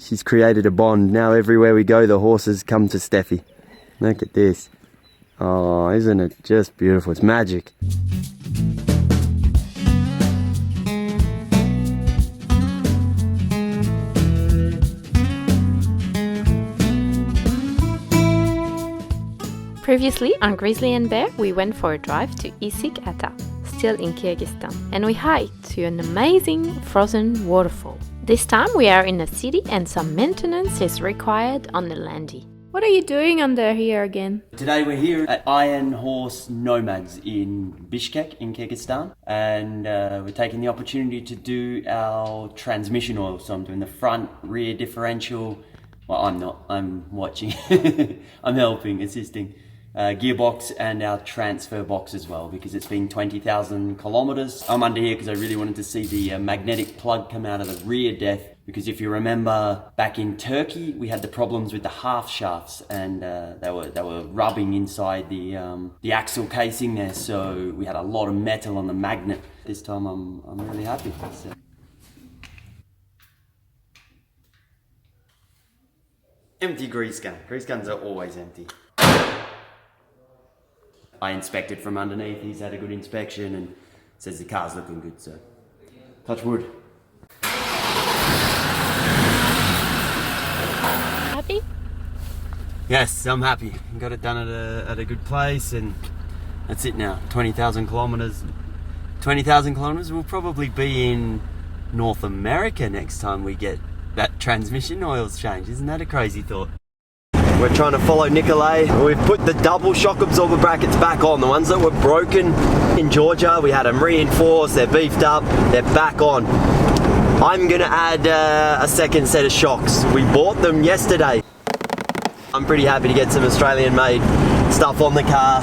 she's created a bond. Now everywhere we go, the horses come to Steffi. Look at this. Oh, isn't it just beautiful? It's magic. Previously on Grizzly and Bear, we went for a drive to Ata, still in Kyrgyzstan, and we hiked to an amazing frozen waterfall. This time we are in a city and some maintenance is required on the landy. What are you doing under here again? Today we're here at Iron Horse Nomads in Bishkek in Kyrgyzstan, and we're taking the opportunity to do our transmission oil. So I'm doing the front, rear differential. Well, I'm not, I'm watching. I'm helping, assisting. Gearbox and our transfer box as well, because it's been 20,000 kilometers. I'm under here because I really wanted to see the magnetic plug come out of the rear deck, because if you remember back in Turkey we had the problems with the half shafts, and they were rubbing inside the axle casing there, so we had a lot of metal on the magnet. This time I'm really happy. So. Empty grease gun. Grease guns are always empty. I inspected from underneath, he's had a good inspection and says the car's looking good, so touch wood. Happy? Yes, I'm happy. Got it done at a good place, and that's it now. 20,000 kilometers. 20,000 kilometers, we'll probably be in North America next time we get that transmission oils changed. Isn't that a crazy thought? We're trying to follow Nikolay. We've put the double shock absorber brackets back on. The ones that were broken in Georgia, we had them reinforced, they're beefed up, they're back on. I'm gonna add a second set of shocks. We bought them yesterday. I'm pretty happy to get some Australian made stuff on the car.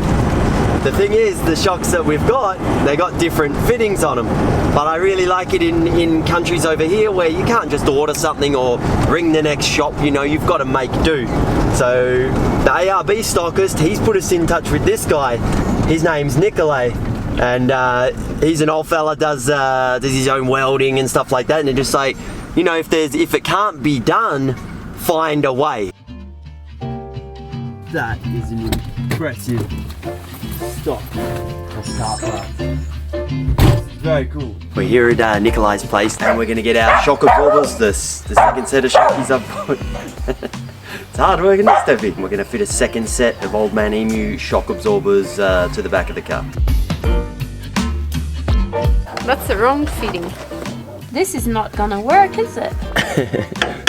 The thing is, the shocks that we've got, they got different fittings on them. But I really like it in countries over here where you can't just order something or ring the next shop, you know, you've got to make do. So the ARB stockist, he's put us in touch with this guy. His name's Nikolay, and he's an old fella, does his own welding and stuff like that, and they're just like, you know, if it can't be done, find a way. That is an impressive stock of car parts. Very cool. We're here at Nikolay's place, and we're going to get our shock absorbers, the second set of shockies I've got. It's hard work, isn't it, Steffi? We're going to fit a second set of Old Man Emu shock absorbers to the back of the car. That's the wrong fitting. This is not gonna work, is it?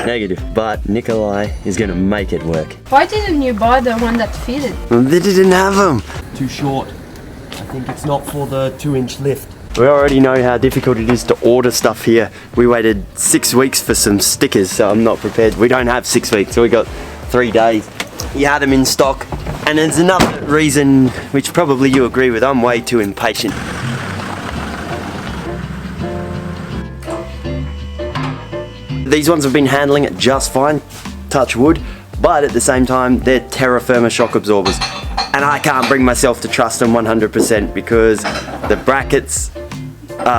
Negative, but Nikolay is gonna make it work. Why didn't you buy the one that fitted? They didn't have them. Too short. I think it's not for the 2-inch lift. We already know how difficult it is to order stuff here. We waited 6 weeks for some stickers, so I'm not prepared. We don't have 6 weeks, so we got 3 days. You had them in stock. And there's another reason, which probably you agree with, I'm way too impatient. These ones have been handling it just fine, touch wood, but at the same time, they're terra firma shock absorbers. And I can't bring myself to trust them 100% because the brackets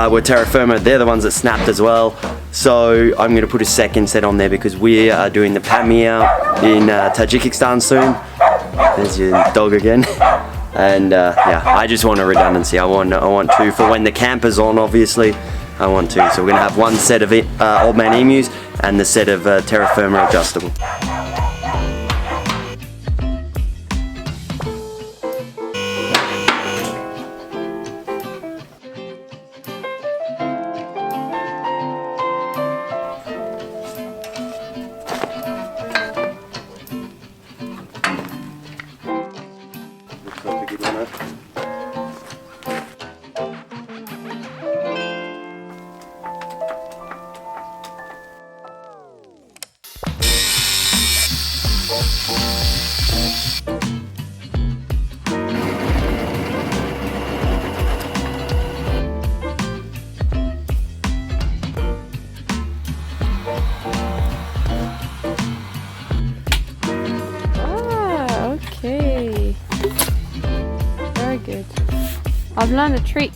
were terra firma, they're the ones that snapped as well. So I'm going to put a second set on there because we are doing the paire in Tajikistan soon. There's your dog again. And yeah, I just want a redundancy. I want two for when the camper's on, obviously. I want two. So we're going to have one set of Old Man Emus and the set of terra firma adjustable. Okay. Very good. I've learned a trick.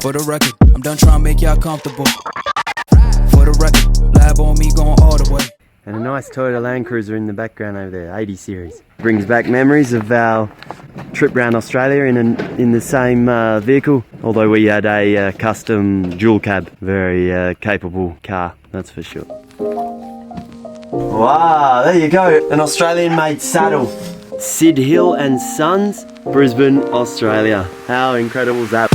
For the record, I'm done trying to make y'all comfortable. For the record, lab on me going all the way. And a nice Toyota Land Cruiser in the background over there, 80 series. Brings back memories of our trip around Australia in the same vehicle, although we had a custom dual cab, very capable car, that's for sure. Wow, there you go, an Australian made saddle. Sid Hill and Sons, Brisbane, Australia. How incredible is that?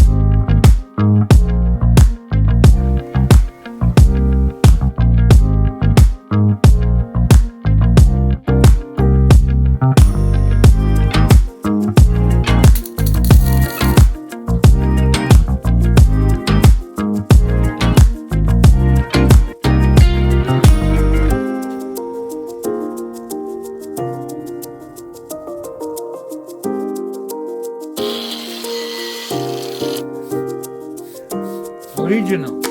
Original.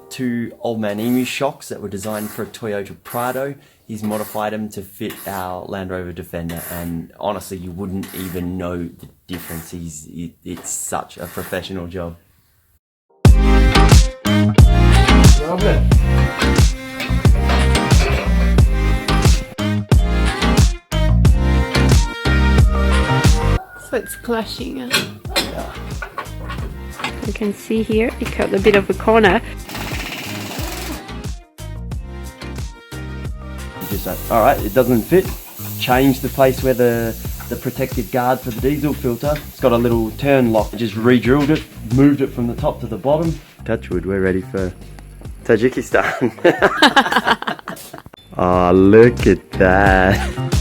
Two Old Man Emu shocks that were designed for a Toyota Prado. He's modified them to fit our Land Rover Defender, and honestly you wouldn't even know the difference. It's such a professional job. So it's clashing. You can see here it cut a bit of a corner. Just like, alright, it doesn't fit. Change the place where the protective guard for the diesel filter. It's got a little turn lock. Just re-drilled it, moved it from the top to the bottom. Touchwood, we're ready for Tajikistan. Oh, look at that.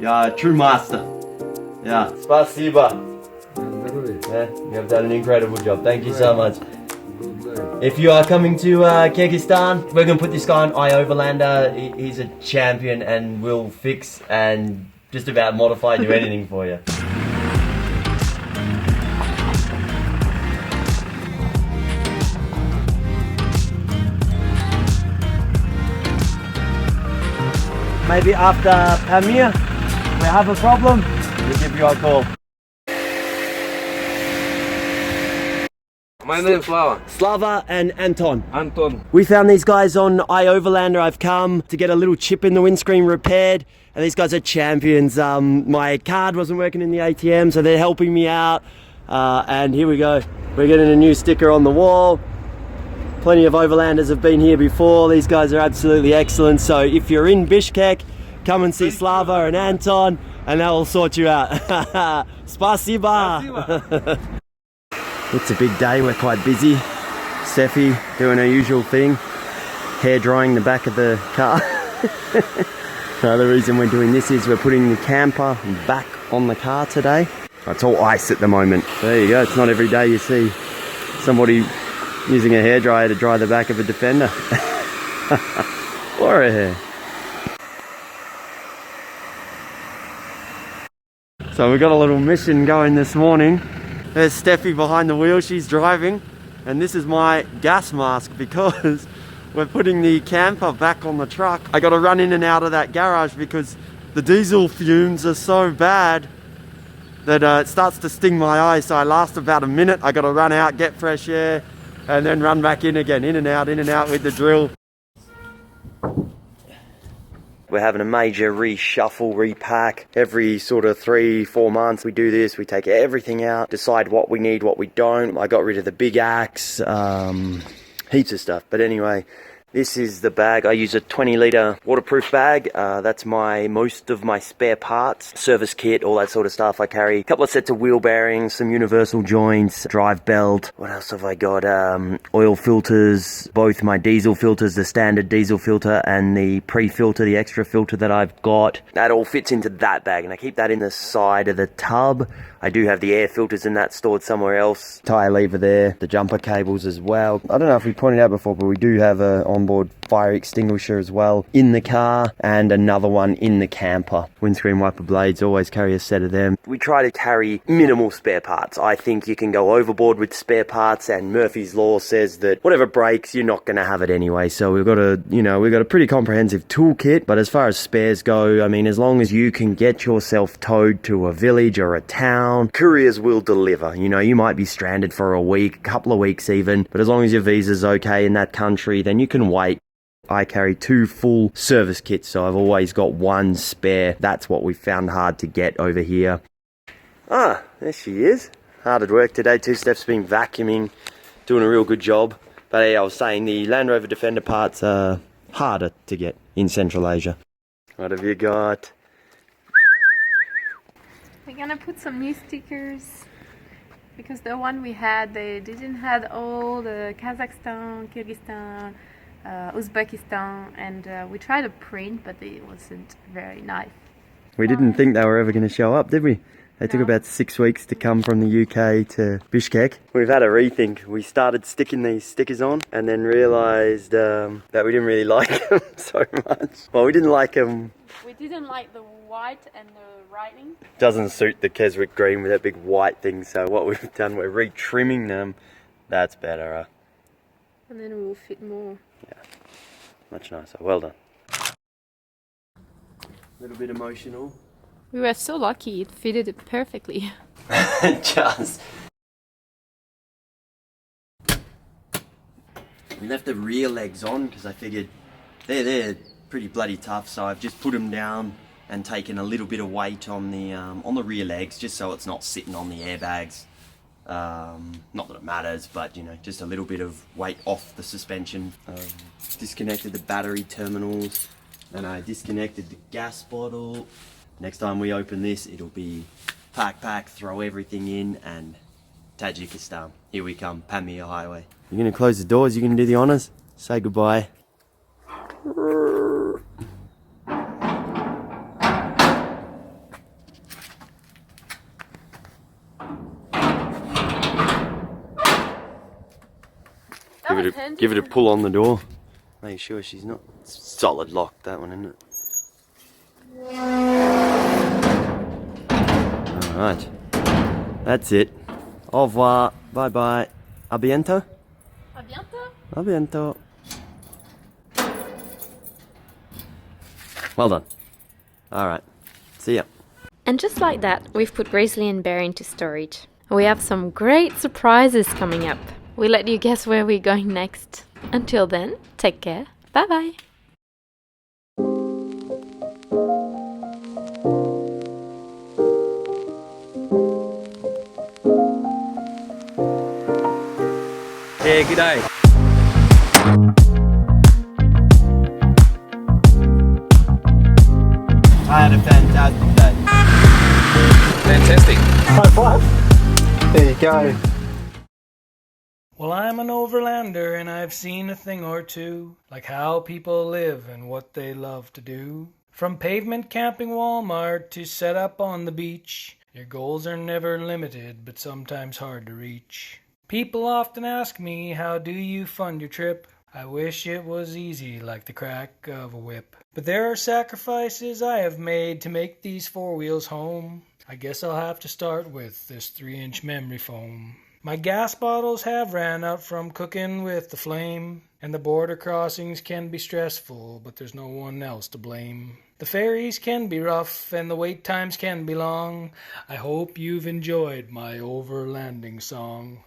Yeah, true master. Yeah, spasiba. Yeah, you have done an incredible job. Thank you so much. If you are coming to Kyrgyzstan, we're going to put this guy on Overlander. He's a champion and will fix and just about modify, do anything for you. Maybe after Pamir, we have a problem, we'll give you a call. My name is Slava. Slava and Anton. Anton. We found these guys on Overlander. I've come to get a little chip in the windscreen repaired, and these guys are champions. My card wasn't working in the ATM, so they're helping me out. And here we go. We're getting a new sticker on the wall. Plenty of Overlanders have been here before. These guys are absolutely excellent. So if you're in Bishkek, come and see Slava and Anton, and they'll sort you out. Spasiba. It's a big day, we're quite busy. Steffi doing her usual thing, hair drying the back of the car. So the reason we're doing this is we're putting the camper back on the car today. It's all ice at the moment. There you go, it's not every day you see somebody using a hairdryer to dry the back of a Defender. Or a hair. So we got a little mission going this morning. There's Steffi behind the wheel, she's driving, and this is my gas mask because we're putting the camper back on the truck. I got to run in and out of that garage because the diesel fumes are so bad that it starts to sting my eyes, so I last about a minute. I got to run out, get fresh air, and then run back in again, in and out with the drill. We're having a major reshuffle, repack. Every sort of 3-4 months we do this. We take everything out, decide what we need, what we don't. I got rid of the big axe, heaps of stuff. But anyway, this is the bag. I use a 20-litre waterproof bag. That's most of my spare parts, service kit, all that sort of stuff. I carry a couple of sets of wheel bearings, some universal joints, drive belt. What else have I got? Oil filters, both my diesel filters, the standard diesel filter and the pre-filter, the extra filter that I've got. That all fits into that bag, and I keep that in the side of the tub. I do have the air filters and that stored somewhere else. Tyre lever there, the jumper cables as well. I don't know if we pointed out before, but we do have a onboard fire extinguisher as well in the car, and another one in the camper. Windscreen wiper blades, always carry a set of them. We try to carry minimal spare parts. I think you can go overboard with spare parts, and Murphy's Law says that whatever breaks, you're not going to have it anyway. So we've got a pretty comprehensive toolkit, but as far as spares go, I mean, as long as you can get yourself towed to a village or a town, couriers will deliver. You know, you might be stranded for a week, a couple of weeks even, but as long as your visa's okay in that country, then you can wait. I carry 2 full service kits, so I've always got 1 spare. That's what we found hard to get over here. Ah, there she is. Hard at work today. 2 Steps been vacuuming, doing a real good job. But yeah, I was saying the Land Rover Defender parts are harder to get in Central Asia. What have you got? We're gonna put some new stickers because the one we had, they didn't have all the Kazakhstan, Kyrgyzstan, Uzbekistan, and we tried to print, but it wasn't very nice. We didn't think they were ever going to show up, did we? They took No. about 6 weeks to come from the UK to Bishkek. We've had a rethink. We started sticking these stickers on and then realised that we didn't really like them so much. Well, we didn't like them. We didn't like the white and the writing. Doesn't suit the Keswick green with that big white thing, so what we've done, we're re-trimming them. That's better. And then we will fit more. Yeah, much nicer. Well done. A little bit emotional. We were so lucky, it fitted it perfectly. Just. We left the rear legs on because I figured they're pretty bloody tough, so I've just put them down and taken a little bit of weight on the rear legs, just so it's not sitting on the airbags. Not that it matters, but you know, just a little bit of weight off the suspension. Disconnected the battery terminals, and I disconnected the gas bottle. Next time we open this, it'll be pack, throw everything in, and Tajikistan. Here we come, Pamir Highway. You're gonna close the doors, you're gonna do the honors? Say goodbye. Give it a pull on the door. Make sure she's not solid locked, that one, isn't it? Alright. That's it. Au revoir. Bye bye. A bientôt? A bientôt. A bientôt. Well done. Alright. See ya. And just like that, we've put GrizzlyNbear into storage. We have some great surprises coming up. We'll let you guess where we're going next. Until then, take care. Bye bye. Yeah, good day. I had a fantastic day. Fantastic. High five. There you go. Well, I'm an overlander and I've seen a thing or two, like how people live and what they love to do. From pavement camping Walmart to set up on the beach, your goals are never limited but sometimes hard to reach. People often ask me, how do you fund your trip? I wish it was easy like the crack of a whip. But there are sacrifices I have made to make these 4 wheels home. I guess I'll have to start with this 3-inch memory foam. My gas bottles have ran out from cooking with the flame, and the border crossings can be stressful, but there's no one else to blame. The ferries can be rough, and the wait times can be long. I hope you've enjoyed my overlanding song.